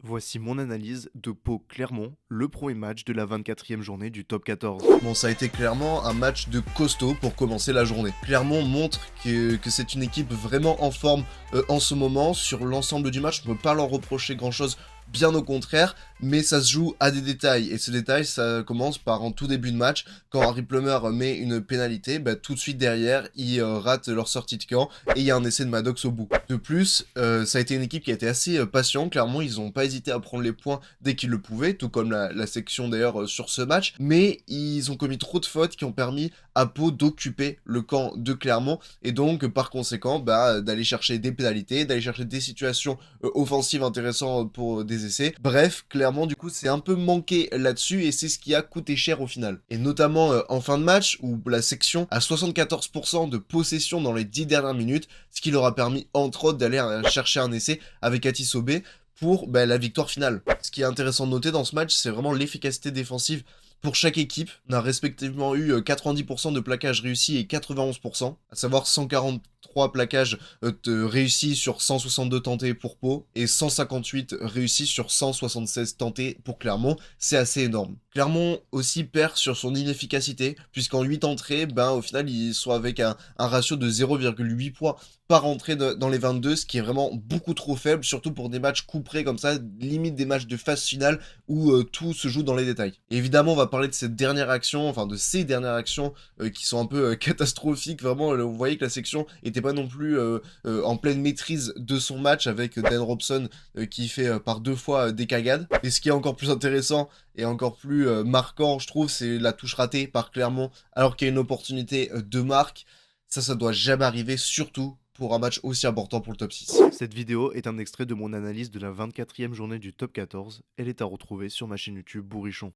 Voici mon analyse de Pau-Clermont, le premier match de la 24e journée du top 14. Bon, ça a été clairement un match de costaud pour commencer la journée. Clermont montre que c'est une équipe vraiment en forme en ce moment. Sur l'ensemble du match, on ne peut pas leur reprocher grand-chose, bien au contraire, mais ça se joue à des détails. Et ces détails, ça commence par en tout début de match, quand Harry Plummer met une pénalité, bah, tout de suite derrière, ils ratent leur sortie de camp et il y a un essai de Maddox au bout. De plus, ça a été une équipe qui a été assez patiente. Clairement, ils n'ont pas hésité à prendre les points dès qu'ils le pouvaient, tout comme la section d'ailleurs sur ce match, mais ils ont commis trop de fautes qui ont permis à Pau d'occuper le camp de Clermont, et donc par conséquent bah, d'aller chercher des pénalités, d'aller chercher des situations offensives intéressantes pour des essais. Bref, clairement du coup c'est un peu manqué là-dessus, et c'est ce qui a coûté cher au final. Et notamment en fin de match, où la section a 74% de possession dans les 10 dernières minutes, ce qui leur a permis entre autres d'aller chercher un essai avec Atis Sobé pour la victoire finale. Ce qui est intéressant de noter dans ce match, c'est vraiment l'efficacité défensive pour chaque équipe. On a respectivement eu 90% de plaquages réussis et 91%, à savoir 143 plaquages réussis sur 162 tentés pour Pau et 158 réussis sur 176 tentés pour Clermont. C'est assez énorme. Clermont aussi perd sur son inefficacité, puisqu'en 8 entrées, au final, ils sont avec un ratio de 0,8 points par entrée dans les 22, ce qui est vraiment beaucoup trop faible, surtout pour des matchs couperés comme ça, limite des matchs de phase finale où tout se joue dans les détails. Et évidemment, on va parler de cette dernière action, enfin de ces dernières actions qui sont un peu catastrophiques. Vraiment, on voyait que la section était pas non plus en pleine maîtrise de son match, avec Dan Robson qui fait par deux fois des cagades. Et ce qui est encore plus intéressant et encore plus marquant, je trouve, c'est la touche ratée par Clermont, alors qu'il y a une opportunité de marque. Ça doit jamais arriver, surtout pour un match aussi important pour le top 6. Cette vidéo est un extrait de mon analyse de la 24e journée du top 14. Elle est à retrouver sur ma chaîne YouTube Bourrichon.